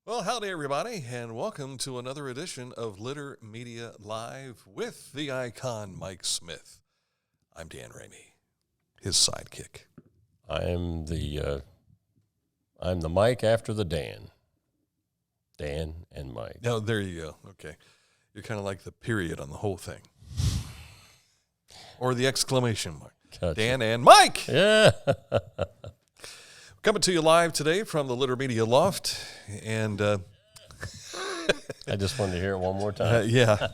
Well, howdy, everybody, and welcome to another edition of Litter Media Live with the icon Mike Smith. I'm Dan Ramey, his sidekick. I'm the Mike after the Dan. Dan and Mike. Oh, there you go. Okay. You're kind of like the period on the whole thing. Or the exclamation mark. Gotcha. Dan and Mike! Yeah. Coming to you live today from the Litter Media Loft. And I just wanted to hear it one more time. yeah.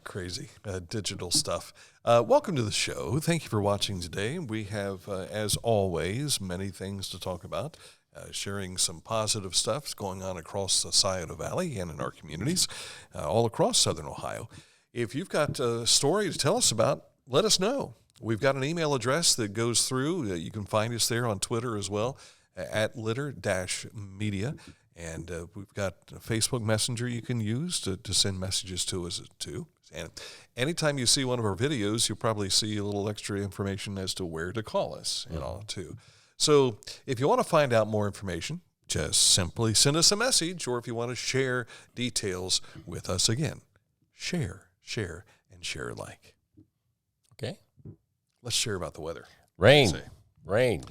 Crazy digital stuff. Welcome to the show. Thank you for watching today. We have, as always, many things to talk about. Sharing some positive stuff going on across the Scioto Valley and in our communities all across Southern Ohio. If you've got a story to tell us about, let us know. We've got an email address that goes through. You can find us there on Twitter as well, at litter-media. And we've got a Facebook Messenger you can use to send messages to us too. And anytime you see one of our videos, you'll probably see a little extra information as to where to call us and all too. So if you want to find out more information, just simply send us a message, or if you want to share details with us, again, share, and share alike. Okay. Let's share about the weather. Rain,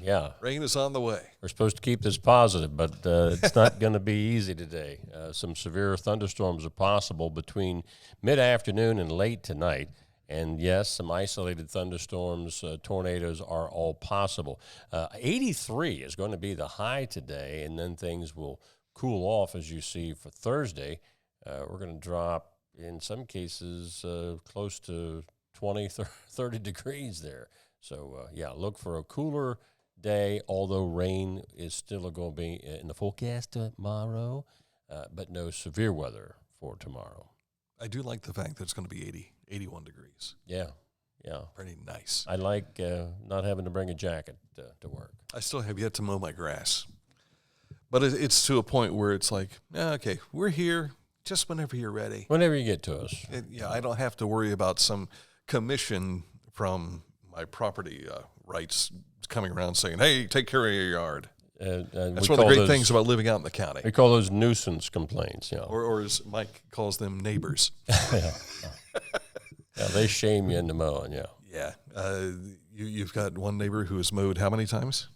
yeah. Rain is on the way. We're supposed to keep this positive, but it's not going to be easy today. Some severe thunderstorms are possible between mid-afternoon and late tonight. And yes, some isolated thunderstorms, tornadoes are all possible. 83 is going to be the high today, and then things will cool off, as you see, for Thursday. We're going to drop, in some cases, close to 20, 30 degrees there. So, look for a cooler day, although rain is still going to be in the forecast tomorrow, but no severe weather for tomorrow. I do like the fact that it's going to be 81 degrees. Yeah. Pretty nice. I like not having to bring a jacket to work. I still have yet to mow my grass. But it's to a point where it's like, okay, we're here just whenever you're ready. Whenever you get to us. I don't have to worry about some commission from my property rights coming around saying, hey, take care of your yard. That's one of the great things about living out in the county. We call those nuisance complaints, Or as Mike calls them, neighbors. Yeah, they shame you into mowing, Yeah. You've got one neighbor who has mowed how many times?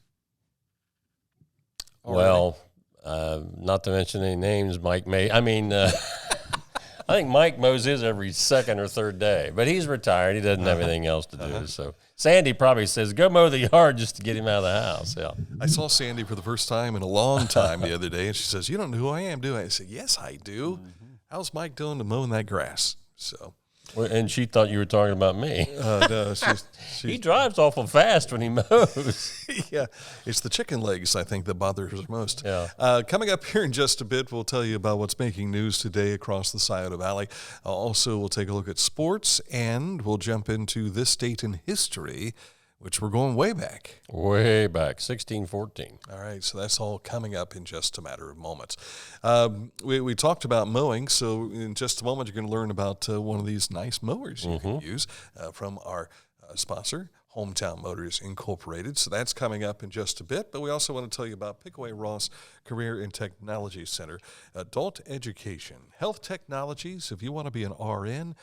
Well, not to mention any names, Mike may. I mean, I think Mike mows his every second or third day, but he's retired. He doesn't have anything else to do. So Sandy probably says, go mow the yard just to get him out of the house. Yeah. I saw Sandy for the first time in a long time the other day, and she says, you don't know who I am, do I? I said, yes, I do. Mm-hmm. How's Mike doing to mowing that grass? So. And she thought you were talking about me. No, he drives awful fast when he mows. Yeah, it's the chicken legs, I think, that bothers her most. Yeah. Coming up here in just a bit, we'll tell you about what's making news today across the Scioto Valley. Also, we'll take a look at sports, and we'll jump into this date in history, which we're going way back. Way back, 1614. All right, so that's all coming up in just a matter of moments. We talked about mowing, so in just a moment you're going to learn about one of these nice mowers you can use from our sponsor, Hometown Motors Incorporated. So that's coming up in just a bit, but we also want to tell you about Pickaway Ross Career and Technology Center, adult education, health technologies. If you want to be an RN,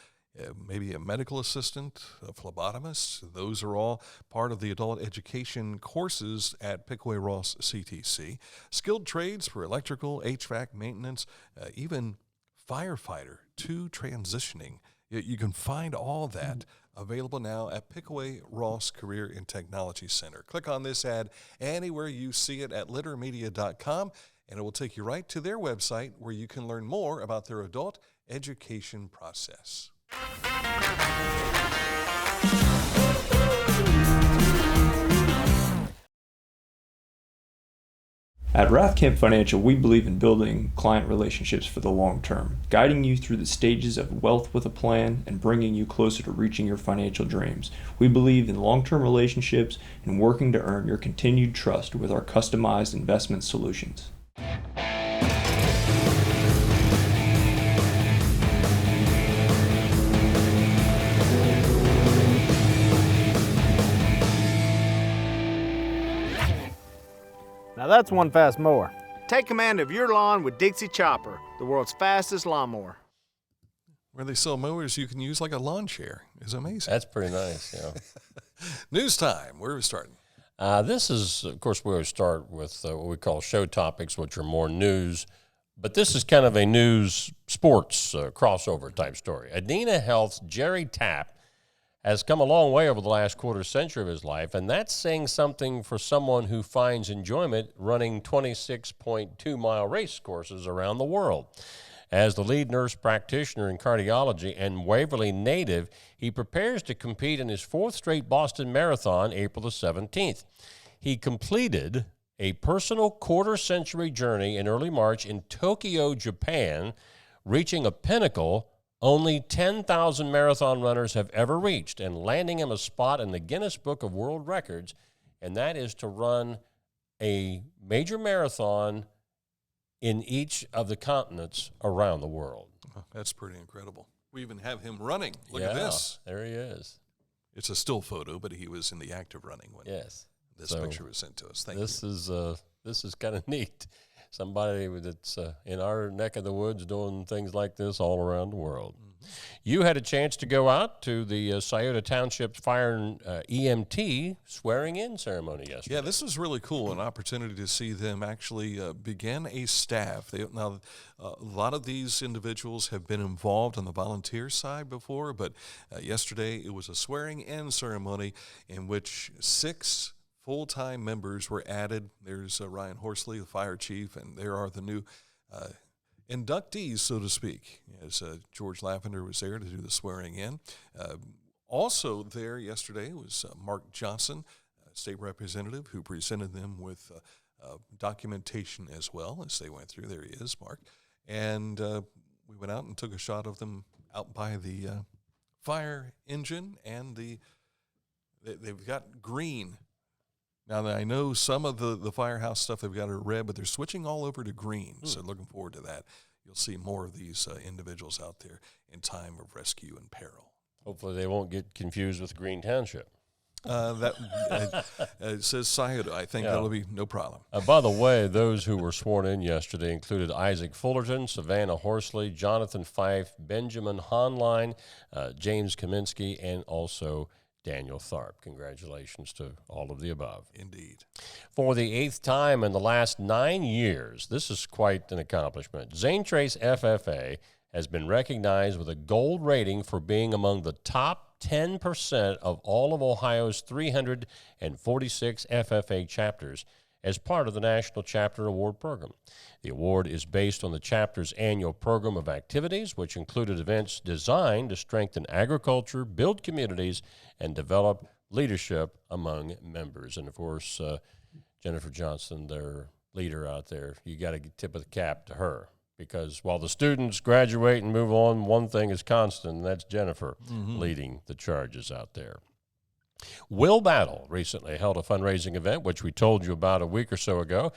maybe a medical assistant, a phlebotomist. Those are all part of the adult education courses at Pickaway Ross CTC. Skilled trades for electrical, HVAC, maintenance, even firefighter to transitioning. You can find all that available now at Pickaway Ross Career and Technology Center. Click on this ad anywhere you see it at littermedia.com, and it will take you right to their website where you can learn more about their adult education process. At Rathkamp Financial, we believe in building client relationships for the long term, guiding you through the stages of wealth with a plan and bringing you closer to reaching your financial dreams. We believe in long-term relationships and working to earn your continued trust with our customized investment solutions. Now that's one fast mower. Take command of your lawn with Dixie Chopper, the world's fastest lawnmower. Where they sell mowers you can use like a lawn chair is amazing. That's pretty nice, yeah. News time. Where are we starting? This is, of course, we always start with what we call show topics, which are more news. But this is kind of a news sports crossover type story. Adena Health's Jerry Tapp has come a long way over the last quarter century of his life, and that's saying something for someone who finds enjoyment running 26.2-mile race courses around the world. As the lead nurse practitioner in cardiology and Waverly native, he prepares to compete in his fourth straight Boston Marathon, April the 17th. He completed a personal quarter-century journey in early March in Tokyo, Japan, reaching a pinnacle only 10,000 marathon runners have ever reached, and landing him a spot in the Guinness Book of World Records, and that is to run a major marathon in each of the continents around the world. That's pretty incredible. We even have him running. Look at this. There he is. It's a still photo, but he was in the act of running when this picture was sent to us. Thank you. This is kind of neat. Somebody that's in our neck of the woods doing things like this all around the world. Mm-hmm. You had a chance to go out to the Scioto Township Fire EMT swearing-in ceremony yesterday. Yeah, this was really cool, an opportunity to see them actually begin a staff. Now, a lot of these individuals have been involved on the volunteer side before, but yesterday it was a swearing-in ceremony in which 6 full-time members were added. There's Ryan Horsley, the fire chief, and there are the new inductees, so to speak, as George Lavender was there to do the swearing in. Also there yesterday was Mark Johnson, state representative, who presented them with documentation as well as they went through. There he is, Mark. And we went out and took a shot of them out by the fire engine, and they've got green. Now, I know some of the firehouse stuff they've got are red, but they're switching all over to green, so looking forward to that. You'll see more of these individuals out there in time of rescue and peril. Hopefully they won't get confused with Green Township. It says Scioto. I think that'll be no problem. By the way, those who were sworn in yesterday included Isaac Fullerton, Savannah Horsley, Jonathan Fife, Benjamin Honline, James Kaminsky, and also Daniel Tharp. Congratulations to all of the above. Indeed. For the 8th time in the last 9 years, this is quite an accomplishment. Zane Trace FFA has been recognized with a gold rating for being among the top 10% of all of Ohio's 346 FFA chapters as part of the National Chapter Award Program. The award is based on the chapter's annual program of activities, which included events designed to strengthen agriculture, build communities, and develop leadership among members. And, of course, Jennifer Johnson, their leader out there, you got to tip of the cap to her, because while the students graduate and move on, one thing is constant, and that's Jennifer leading the charges out there. Will Battle recently held a fundraising event, which we told you about a week or so ago,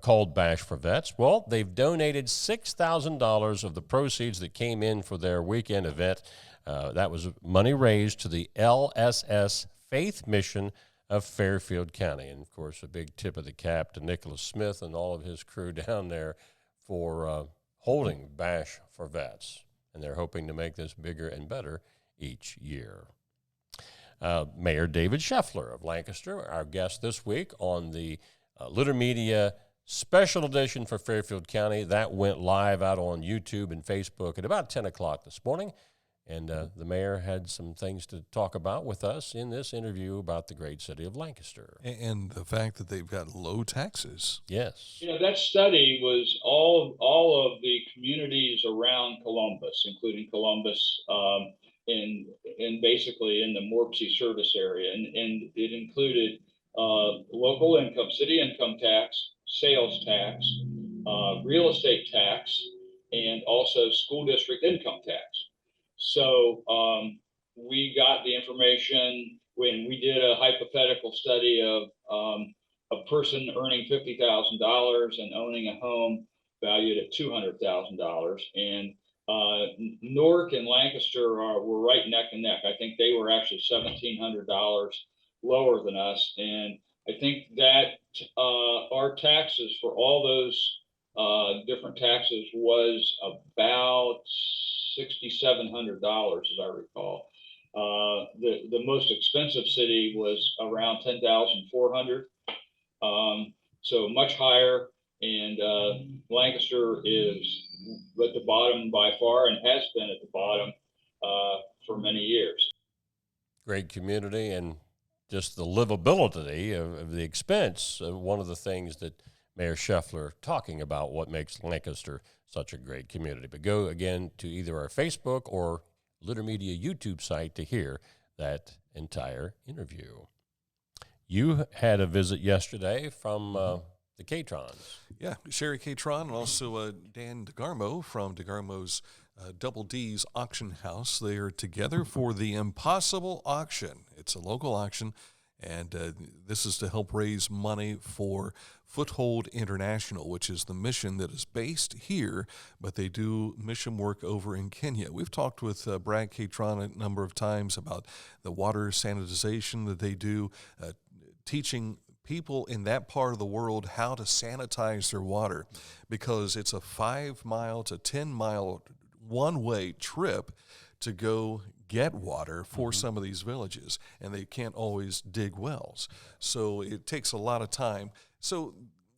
called Bash for Vets. Well, they've donated $6,000 of the proceeds that came in for their weekend event. That was money raised to the LSS Faith Mission of Fairfield County. And, of course, a big tip of the cap to Nicholas Smith and all of his crew down there for holding Bash for Vets. And they're hoping to make this bigger and better each year. Mayor David Scheffler of Lancaster, our guest this week on the Litter Media special edition for Fairfield County. That went live out on YouTube and Facebook at about 10 o'clock this morning. And the mayor had some things to talk about with us in this interview about the great city of Lancaster. And the fact that they've got low taxes. Yes. You know, that study was all of the communities around Columbus, including Columbus, and basically in the Morpsey service area. And it included local income, city income tax, sales tax, real estate tax, and also school district income tax. So we got the information when we did a hypothetical study of a person earning $50,000 and owning a home valued at $200,000. And Newark and Lancaster were right neck and neck. I think they were actually $1,700 lower than us. And I think that our taxes for all those different taxes was about $6,700, as I recall. The most expensive city was around 10,400, so much higher. And Lancaster is at the bottom by far, and has been at the bottom for many years. Great community, and just the livability of the expense. One of the things that Mayor Scheffler talking about what makes Lancaster such a great community. But go again to either our Facebook or Litter Media YouTube site to hear that entire interview. You had a visit yesterday from the K-Trons. Yeah, Sherry K-Tron and also Dan DeGarmo from DeGarmo's Double D's Auction House. They are together for the Impossible Auction. It's a local auction, and this is to help raise money for Foothold International, which is the mission that is based here, but they do mission work over in Kenya. We've talked with Brad K-Tron a number of times about the water sanitization that they do, teaching people in that part of the world how to sanitize their water, because it's a 5-mile to 10-mile one-way trip to go get water for some of these villages, and they can't always dig wells. So it takes a lot of time. So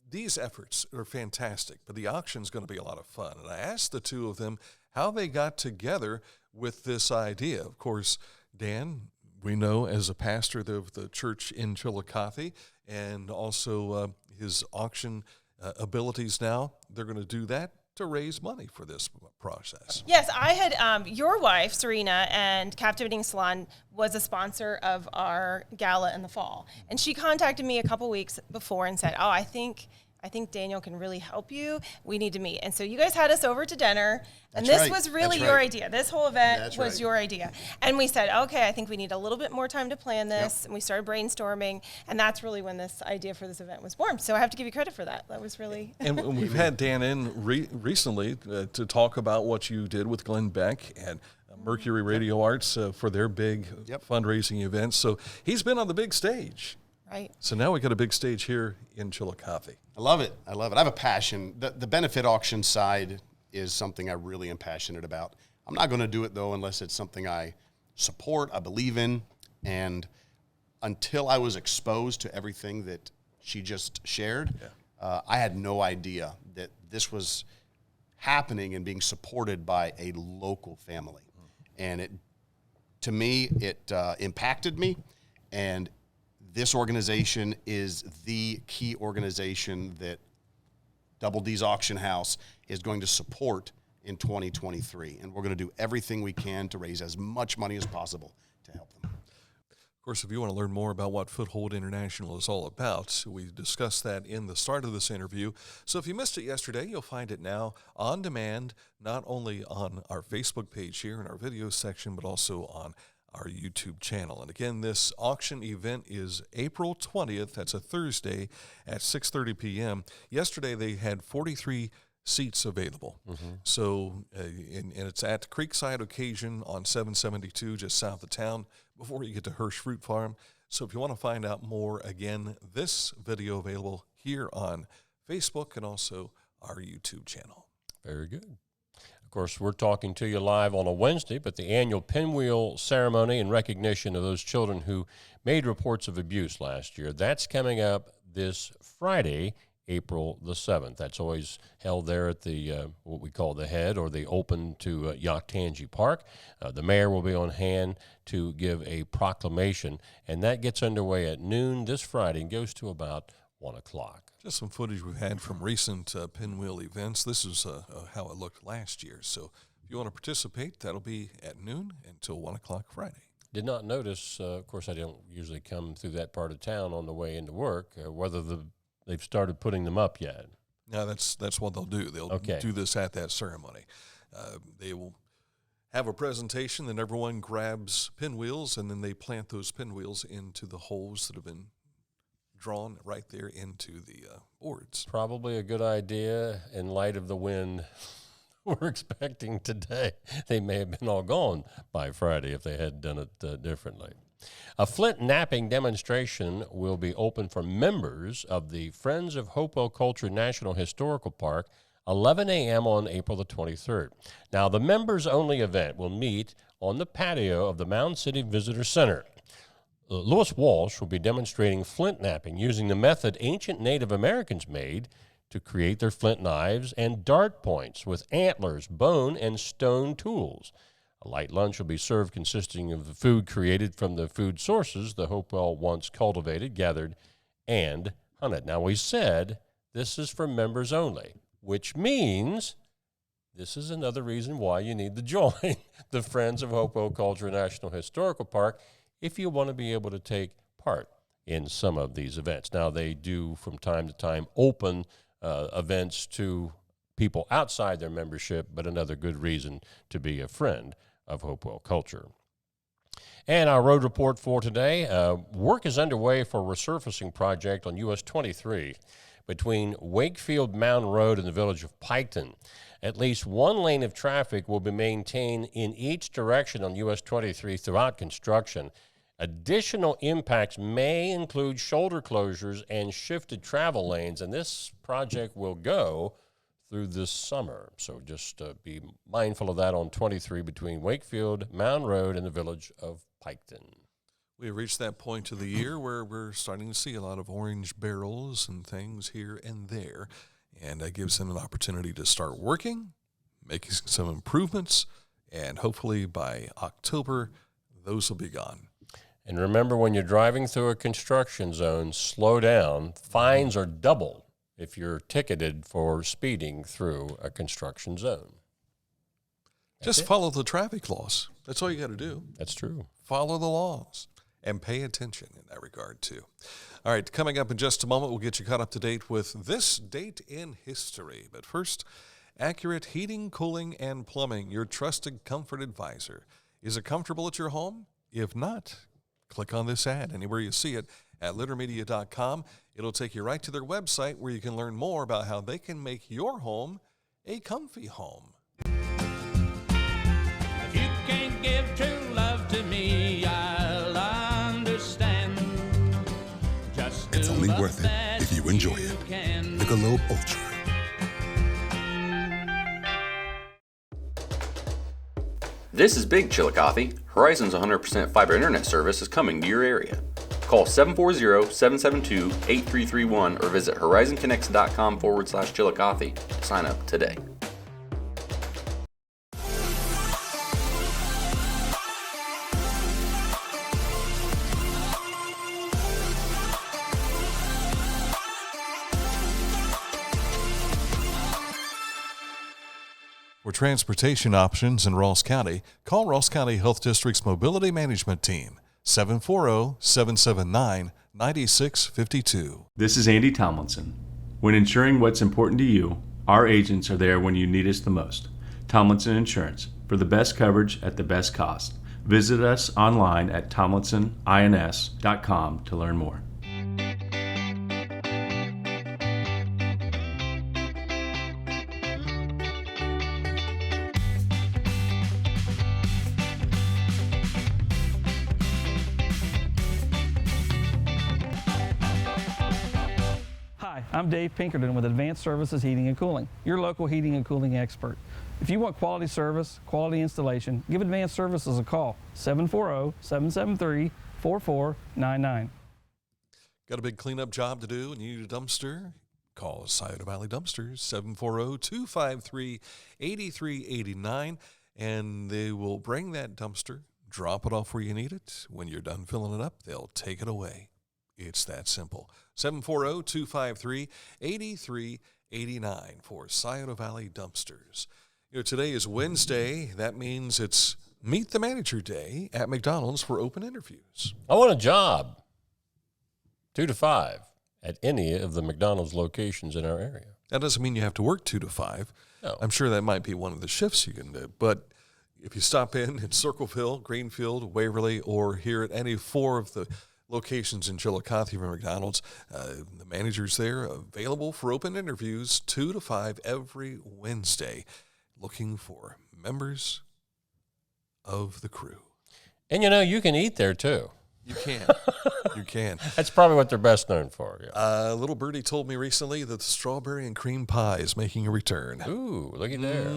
these efforts are fantastic, but the auction is going to be a lot of fun. And I asked the two of them how they got together with this idea. Of course, Dan, we know as a pastor of the church in Chillicothe, and also his auction abilities now, they're going to do that to raise money for this process. Yes, I had, your wife, Serena, and Captivating Salon was a sponsor of our gala in the fall. And she contacted me a couple weeks before and said, I think Daniel can really help you. We need to meet. And so you guys had us over to dinner, and this was really your idea. This whole event was your idea. And we said, okay, I think we need a little bit more time to plan this. And we started brainstorming, and that's really when this idea for this event was born. So I have to give you credit for that. That was really... And we've had Dan in recently to talk about what you did with Glenn Beck and Mercury Radio Arts for their big fundraising events. So he's been on the big stage. Right. So now we got a big stage here in Chillicothe. I love it. I have a passion. The benefit auction side is something I really am passionate about. I'm not going to do it, though, unless it's something I support, I believe in. And until I was exposed to everything that she just shared, I had no idea that this was happening and being supported by a local family. And to me, it impacted me. And this organization is the key organization that Double D's Auction House is going to support in 2023. And we're going to do everything we can to raise as much money as possible to help them. Of course, if you want to learn more about what Foothold International is all about, we discussed that in the start of this interview. So if you missed it yesterday, you'll find it now on demand, not only on our Facebook page here in our video section, but also on our YouTube channel. And again, this auction event is April 20th. That's a Thursday at 6:30 p.m. Yesterday, they had 43 seats available. So, and it's at Creekside Occasion on 772, just south of town, before you get to Hirsch Fruit Farm. So if you want to find out more, again, this video available here on Facebook and also our YouTube channel. Very good. Of course, we're talking to you live on a Wednesday, but the annual pinwheel ceremony in recognition of those children who made reports of abuse last year, that's coming up this Friday, April the 7th. That's always held there at the what we call the head, or the open to Yaktangi Park. The mayor will be on hand to give a proclamation, and that gets underway at noon this Friday and goes to about 1 o'clock. Just some footage we've had from recent pinwheel events. This is how it looked last year. So if you want to participate, that'll be at noon until 1 o'clock Friday. Did not notice, of course, I don't usually come through that part of town on the way into work, whether they've started putting them up yet. No, that's what they'll do. They'll do this at that ceremony. They will have a presentation, then everyone grabs pinwheels, and then they plant those pinwheels into the holes that have been drawn right there into the boards. Probably a good idea in light of the wind we're expecting today. They may have been all gone by Friday if they had done it differently. A Flint napping demonstration will be open for members of the Friends of Hopewell Culture National Historical Park 11 a.m. on April the 23rd. Now, the members-only event will meet on the patio of the Mound City Visitor Center. Lewis Walsh will be demonstrating flint knapping using the method ancient Native Americans made to create their flint knives and dart points with antlers, bone, and stone tools. A light lunch will be served consisting of the food created from the food sources the Hopewell once cultivated, gathered, and hunted. Now, we said this is for members only, which means this is another reason why you need to join the Friends of Hopewell Culture National Historical Park if you want to be able to take part in some of these events. Now, they do from time to time open events to people outside their membership, but another good reason to be a friend of Hopewell Culture. And our road report for today, work is underway for a resurfacing project on US 23 between Wakefield Mountain Road and the village of Piketon. At least one lane of traffic will be maintained in each direction on US 23 throughout construction. Additional impacts may include shoulder closures and shifted travel lanes, and this project will go through this summer. So just be mindful of that on 23 between Wakefield, Mound Road, and the village of Piketon. We've reached that point of the year where we're starting to see a lot of orange barrels and things here and there, and that gives them an opportunity to start working, making some improvements, and hopefully by October, those will be gone. And remember, when you're driving through a construction zone, slow down. Fines are double if you're ticketed for speeding through a construction zone. Just follow the traffic laws. That's all you got to do. That's true. Follow the laws and pay attention in that regard, too. All right, coming up in just a moment, we'll get you caught up to date with this date in history. But first, Accurate Heating, Cooling, and Plumbing, your trusted comfort advisor. Is it comfortable at your home? If not, click on this ad anywhere you see it at littermedia.com. It'll take you right to their website where you can learn more about how they can make your home a comfy home. If you can't give true love to me, I'll understand. Just it's only worth it if you enjoy it. Michelob Ultra. This is Big Chillicothe. Horizon's 100% fiber internet service is coming to your area. Call 740-772-8331 or visit horizonconnects.com/Chillicothe to sign up today. For transportation options in Ross County, call Ross County Health District's Mobility Management Team, 740-779-9652. This is Andy Tomlinson. When ensuring what's important to you, our agents are there when you need us the most. Tomlinson Insurance, for the best coverage at the best cost. Visit us online at tomlinsonins.com to learn more. I'm Dave Pinkerton with Advanced Services Heating and Cooling, your local heating and cooling expert. If you want quality service, quality installation, give Advanced Services a call, 740-773-4499. Got a big cleanup job to do and you need a dumpster? Call Scioto Valley Dumpsters, 740-253-8389, and they will bring that dumpster, drop it off where you need it. When you're done filling it up, they'll take it away. It's that simple. 740-253-8389 for Scioto Valley Dumpsters. You know, today is Wednesday. That means it's Meet the Manager Day at McDonald's for open interviews. I want a job, 2 to 5, at any of the McDonald's locations in our area. That doesn't mean you have to work 2 to 5. No. I'm sure that might be one of the shifts you can do. But if you stop in Circleville, Greenfield, Waverly, or here at any 4 of the locations in Chillicothe for McDonald's, the managers there available for open interviews 2 to 5 every Wednesday, looking for members of the crew. And you know, you can eat there too. You can. You can. That's probably what they're best known for. Yeah. Little birdie told me recently that the strawberry and cream pie is making a return. Ooh, looky there.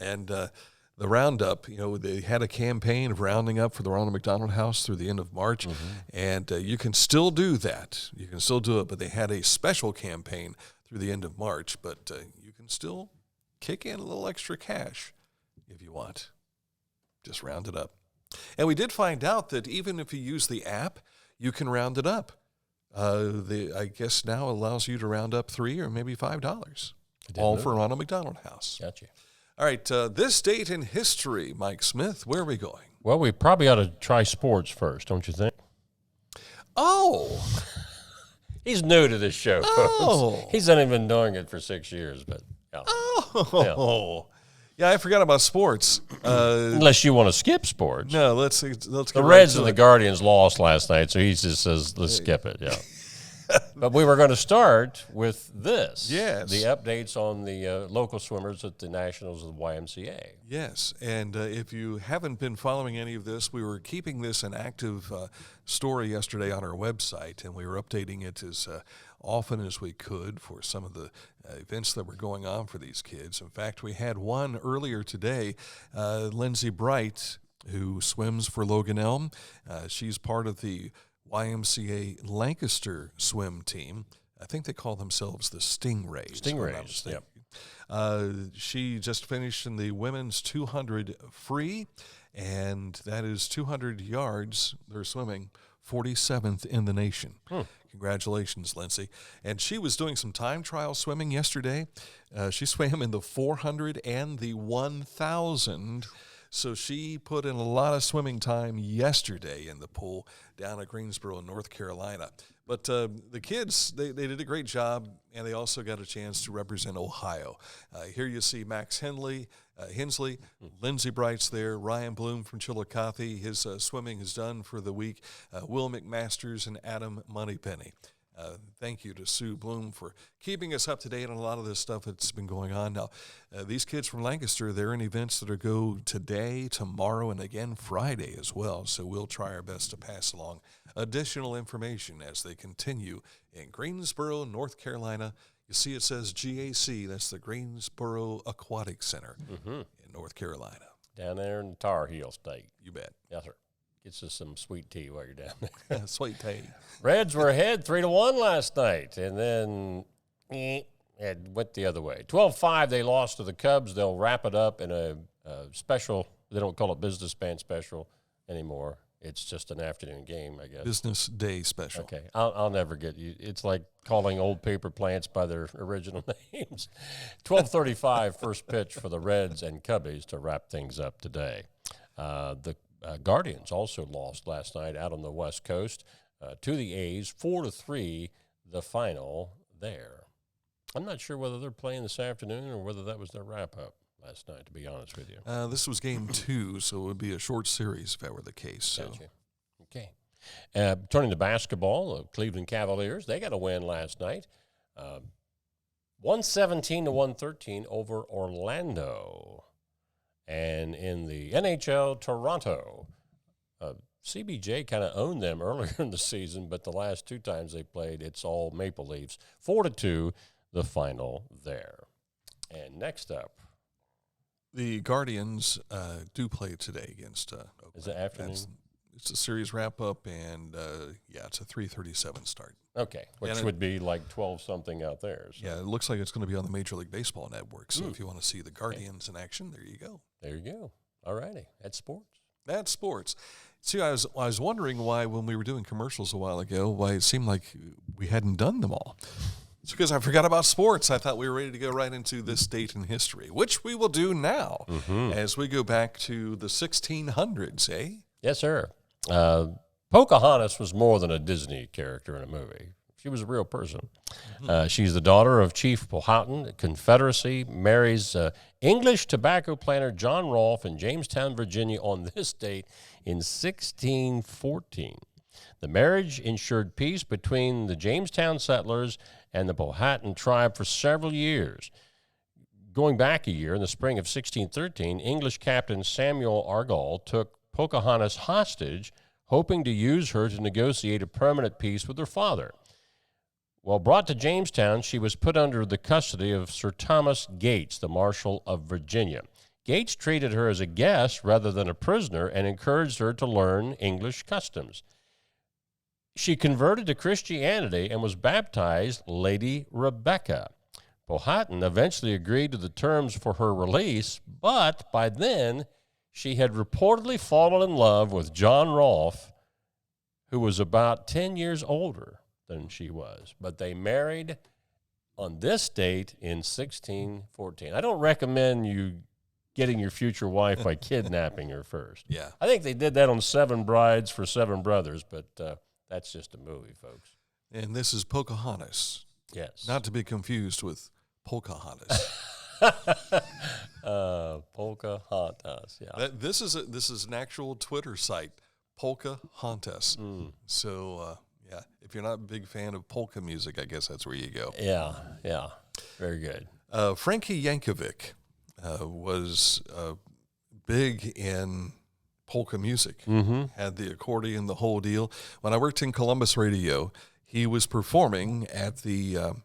And the roundup, they had a campaign of rounding up for the Ronald McDonald House through the end of March, and you can still do that. You can still do it, but they had a special campaign through the end of March, but you can still kick in a little extra cash if you want. Just round it up. And we did find out that even if you use the app, you can round it up. I guess now allows you to round up $3 or maybe $5. All for Ronald McDonald House. Gotcha. All right, this date in history, Mike Smith, where are we going? Well, we probably ought to try sports first, don't you think? Oh. He's new to this show, folks. He's only been doing it for 6 years, but yeah. Oh. Yeah, I forgot about sports. Unless you want to skip sports. No, let's get the Reds and the Guardians lost last night, so he just says, let's skip it, yeah. But we were going to start with this. Yes. The updates on the local swimmers at the Nationals of the YMCA. Yes, and if you haven't been following any of this, we were keeping this an active story yesterday on our website, and we were updating it as often as we could for some of the events that were going on for these kids. In fact, we had one earlier today, Lindsay Bright, who swims for Logan Elm. She's part of the YMCA Lancaster swim team. I think they call themselves the Stingrays. Stingrays, yep. She just finished in the women's 200 free, and that is 200 yards. They're swimming 47th in the nation. Congratulations, Lindsay. And she was doing some time trial swimming yesterday. She swam in the 400 and the 1,000. So she put in a lot of swimming time yesterday in the pool down at Greensboro, North Carolina. But the kids, they did a great job, and they also got a chance to represent Ohio. Here you see Max Hensley, Lindsay Bright's there, Ryan Bloom from Chillicothe. His swimming is done for the week. Will McMasters and Adam Moneypenny. Thank you to Sue Bloom for keeping us up to date on a lot of this stuff that's been going on. Now, these kids from Lancaster, they're in events that are go today, tomorrow, and again Friday as well. So we'll try our best to pass along additional information as they continue in Greensboro, North Carolina. You see it says GAC, that's the Greensboro Aquatic Center in North Carolina. Down there in the Tar Heel State. You bet. Yes, sir. Gets us some sweet tea while you're down there. Sweet tea. Reds were ahead 3-1 last night, and then it went the other way. 12-5, they lost to the Cubs. They'll wrap it up in a special. They don't call it business band special anymore. It's just an afternoon game, I guess. Business day special. Okay, I'll never get you. It's like calling old paper plants by their original names. 12:35, first pitch for the Reds and Cubbies to wrap things up today. The Guardians also lost last night out on the West Coast to the A's, 4-3, the final there. I'm not sure whether they're playing this afternoon or whether that was their wrap-up last night, to be honest with you. This was game 2, so it would be a short series if that were the case. So. Gotcha. Okay. Turning to basketball, the Cleveland Cavaliers, they got a win last night. 117-113 over Orlando. And in the NHL, Toronto, CBJ kind of owned them earlier in the season, but the last 2 times they played, it's all Maple Leafs. 4-2, the final there. And next up, the Guardians do play today against Oakland. Is it afternoon? It's a series wrap-up, and, it's a 3:37 start. Okay, which would be like 12-something out there. So. Yeah, it looks like it's going to be on the Major League Baseball Network, so if you want to see the Guardians in action, there you go. There you go. All righty. That's sports. That's sports. See, I was wondering why when we were doing commercials a while ago, why it seemed like we hadn't done them all. It's because I forgot about sports. I thought we were ready to go right into this date in history, which we will do now as we go back to the 1600s, eh? Yes, sir. Pocahontas was more than a Disney character in a movie. She was a real person. She's the daughter of Chief Powhatan, Confederacy, marries English tobacco planter John Rolfe in Jamestown, Virginia on this date in 1614. The marriage ensured peace between the Jamestown settlers and the Powhatan tribe for several years. Going back a year, in the spring of 1613, English Captain Samuel Argall took Pocahontas hostage hoping to use her to negotiate a permanent peace with her father. Well, brought to Jamestown, she was put under the custody of Sir Thomas Gates, the Marshal of Virginia. Gates treated her as a guest rather than a prisoner and encouraged her to learn English customs. She converted to Christianity and was baptized Lady Rebecca. Powhatan eventually agreed to the terms for her release, but by then she had reportedly fallen in love with John Rolfe, who was about 10 years older than she was. But they married on this date in 1614. I don't recommend you getting your future wife by kidnapping her first. Yeah. I think they did that on 7 Brides for 7 Brothers, but that's just a movie, folks. And this is Pocahontas. Yes. Not to be confused with Pocahontas. Pocahontas, yeah. This is an actual Twitter site, Pocahontas. So, yeah, if you're not a big fan of polka music, I guess that's where you go. Yeah, yeah. Very good. Frankie Yankovic was big in polka music. Had the accordion, the whole deal. When I worked in Columbus Radio, he was performing at the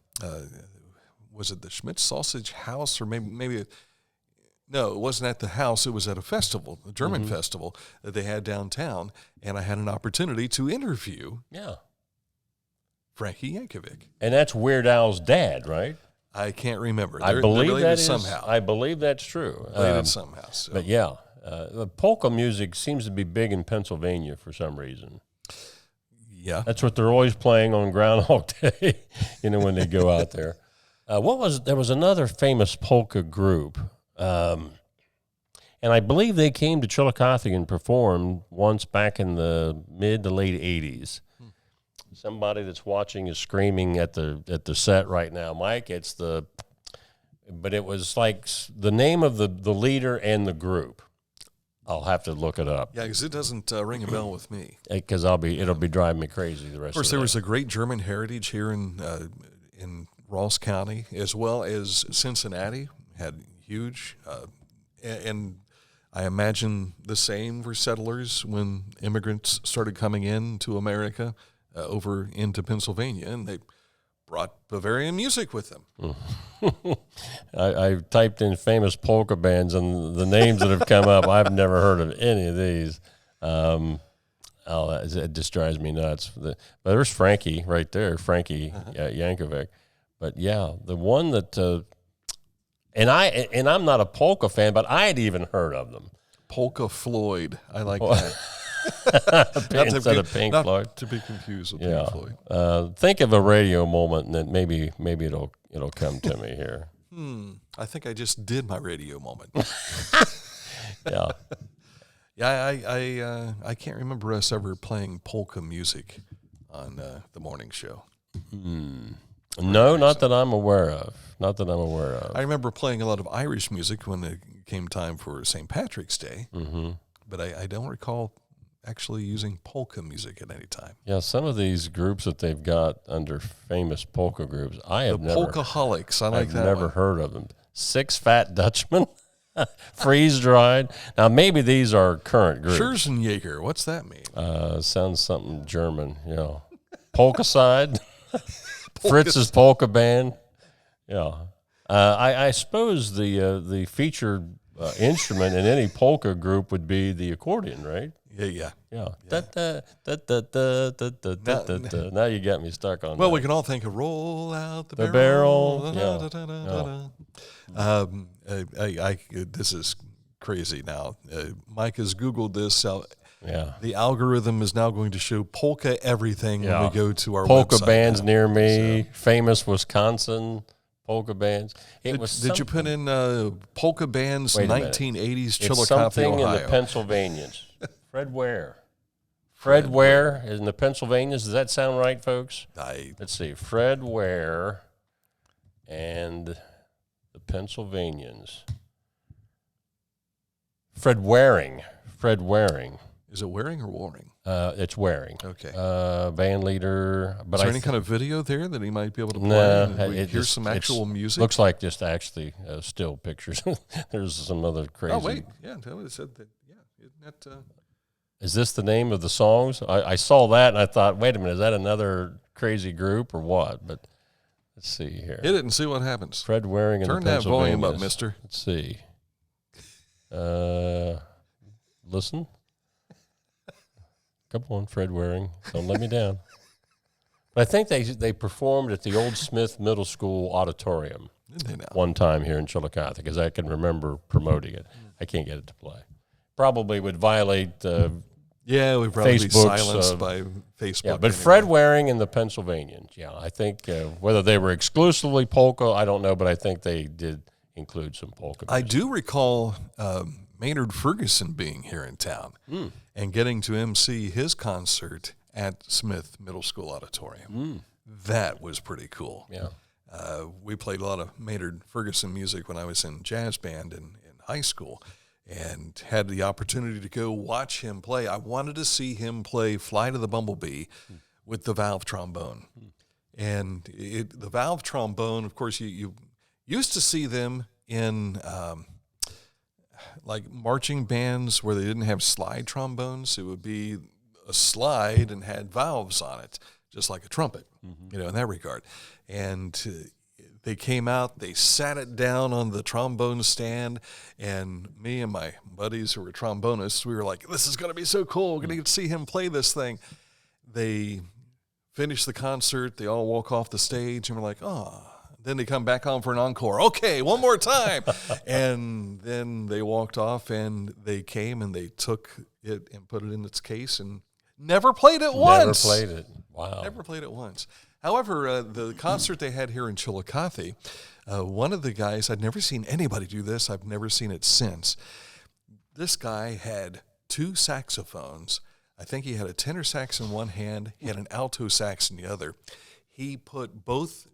was it the Schmidt Sausage House, or maybe no, it wasn't at the house. It was at a festival, a German festival that they had downtown, and I had an opportunity to interview Frankie Yankovic. And that's Weird Al's dad, right? I can't remember. I believe that is somehow. I believe that's true. Somehow. So. But yeah, the polka music seems to be big in Pennsylvania for some reason. Yeah, that's what they're always playing on Groundhog Day. When they go out there. There was another famous polka group, and I believe they came to Chillicothe and performed once back in the mid to late 80s. Somebody that's watching is screaming at the set right now, Mike. But it was like the name of the leader and the group. I'll have to look it up. Yeah, because it doesn't ring a bell with me. Because it'll be driving me crazy the rest of the day. Of course, there was a great German heritage here in Ross County, as well as Cincinnati had huge, and I imagine the same for settlers when immigrants started coming into America over into Pennsylvania, and they brought Bavarian music with them. I typed in famous polka bands, and the names that have come up, I've never heard of any of these. It just drives me nuts. But there's Frankie right there, Frankie Yankovic. But yeah, the one that, and I'm not a polka fan, but I had even heard of them. Polka Floyd, I like that. Instead of Pink Floyd, not to be confused with Pink Floyd. Think of a radio moment, and then maybe it'll come to me here. I think I just did my radio moment. Yeah. Yeah, I can't remember us ever playing polka music on the morning show. No, not that I'm aware of. I remember playing a lot of Irish music when it came time for St. Patrick's Day, but I don't recall actually using polka music at any time. Yeah, some of these groups that they've got under famous polka groups, Polkaholics, I like that. I've never heard of them. Six Fat Dutchmen, Freeze Dried. Now maybe these are current groups. Schürzenjäger, what's that mean? Sounds something German. Polka Side. Fritz's Polka Band. Yeah. I suppose the featured instrument in any polka group would be the accordion, right? Yeah. Now you got me stuck on that. Well, we can all think of Roll Out the Barrel. This is crazy now. Mike has Googled this. Yeah. The algorithm is now going to show polka everything when we go to our polka website. Bands near me, famous Wisconsin polka bands. Did you put in polka bands 1980s Chillicothe, something Ohio? in the Pennsylvanians. Fred Ware. Fred Ware is in the Pennsylvanians. Does that sound right, folks? Let's see. Fred Ware and the Pennsylvanians. Fred Waring. Is it Waring or Waring? It's Waring. Okay. Band leader. But is there any kind of video there that he might be able to play? Here's some actual music. Looks like just actually still pictures. There's some other crazy. Oh wait, yeah, it said that. Yeah, isn't that? Is this the name of the songs? I saw that and I thought, wait a minute, is that another crazy group or what? But let's see here. Hit it and see what happens. Fred Waring and Turn the that volume Pennsylvanias. up, mister. Let's see. Listen. Come on, Fred Waring. Don't let me down. But I think they performed at the Old Smith Middle School auditorium one time here in Chillicothe, because I can remember promoting it. I can't get it to play. Probably would violate we'd probably be Facebook's, silenced by Facebook. Yeah, but Fred Waring and the Pennsylvanians, I think whether they were exclusively polka, I don't know, but I think they did include some polka music. I do recall Maynard Ferguson being here in town and getting to MC his concert at Smith Middle School Auditorium. That was pretty cool. Yeah. We played a lot of Maynard Ferguson music when I was in jazz band in high school, and had the opportunity to go watch him play. I wanted to see him play Fly to the Bumblebee with the valve trombone. And the valve trombone, of course, you used to see them in like marching bands where they didn't have slide trombones. It would be a slide and had valves on it, just like a trumpet, in that regard. And they came out, they sat it down on the trombone stand, and me and my buddies who were trombonists, we were like, this is going to be so cool. We're going to get to see him play this thing. They finish the concert, they all walk off the stage, and we're like, oh. Then they come back on for an encore. Okay, one more time. And then they walked off, and they came and they took it and put it in its case and never played it once. Never played it. Wow. Never played it once. However, the concert they had here in Chillicothe, one of the guys, I'd never seen anybody do this. I've never seen it since. This guy had 2 saxophones. I think he had a tenor sax in one hand. He had an alto sax in the other. He put both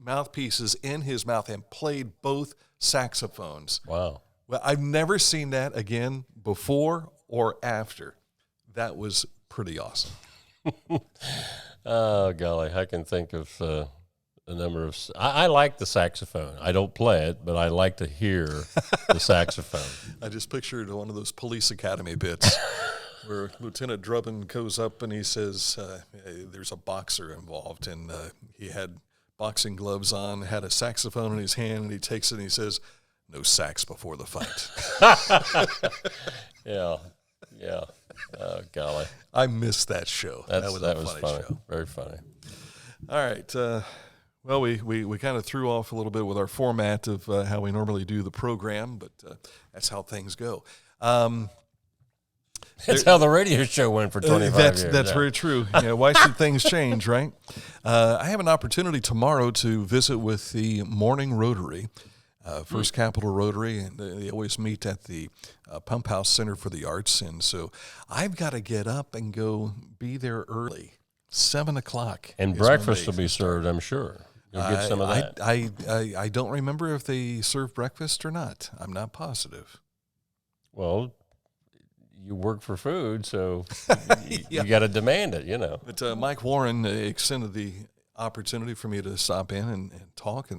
mouthpieces in his mouth and played both saxophones. Wow. Well, I've never seen that again before or after. That was pretty awesome. Oh, golly, I can think of a number of... I like the saxophone. I don't play it, but I like to hear the saxophone. I just pictured one of those police academy bits where Lieutenant Drubbin goes up and he says there's a boxer involved, and he had boxing gloves on, had a saxophone in his hand, and he takes it and he says, no sax before the fight. Yeah. Oh, golly. I missed that show. That was a funny show. Very funny. All right. Well, we kind of threw off a little bit with our format of how we normally do the program, but that's how things go. That's how the radio show went for 25 years. That's very true. Why should things change, right? I have an opportunity tomorrow to visit with the Morning Rotary, First Capital Rotary, and they always meet at the Pump House Center for the Arts, and so I've got to get up and go be there early, 7 o'clock. And breakfast will be served, I'm sure. You'll get some of that. I don't remember if they serve breakfast or not. I'm not positive. Well, you work for food, so you got to demand it, But Mike Warren extended the opportunity for me to stop in and talk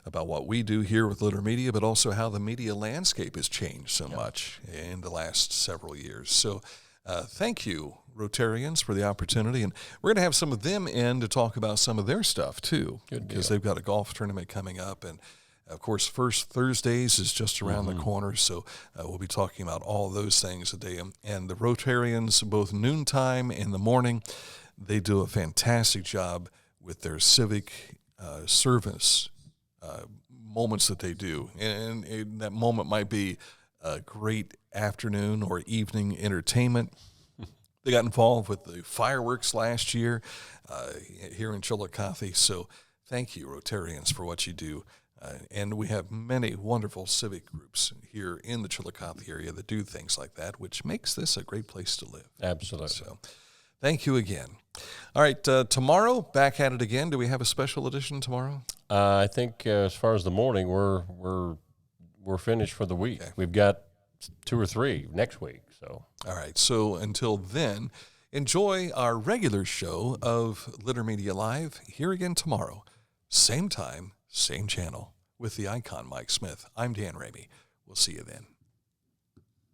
about what we do here with Litter Media, but also how the media landscape has changed so much in the last several years. So thank you, Rotarians, for the opportunity. And we're going to have some of them in to talk about some of their stuff, too, because they've got a golf tournament coming up. And, of course, First Thursdays is just around the corner, so we'll be talking about all those things today. And the Rotarians, both noontime and the morning, they do a fantastic job with their civic service moments that they do. And that moment might be a great afternoon or evening entertainment. They got involved with the fireworks last year here in Chillicothe. So thank you, Rotarians, for what you do. And we have many wonderful civic groups here in the Chillicothe area that do things like that, which makes this a great place to live. Absolutely. So thank you again. All right, tomorrow, back at it again. Do we have a special edition tomorrow? I think as far as the morning, we're finished for the week. Okay. We've got 2 or 3 next week. So all right. So until then, enjoy our regular show of Litter Media Live here again tomorrow, same time, same channel, with the icon Mike Smith. I'm Dan Ramey. We'll see you then.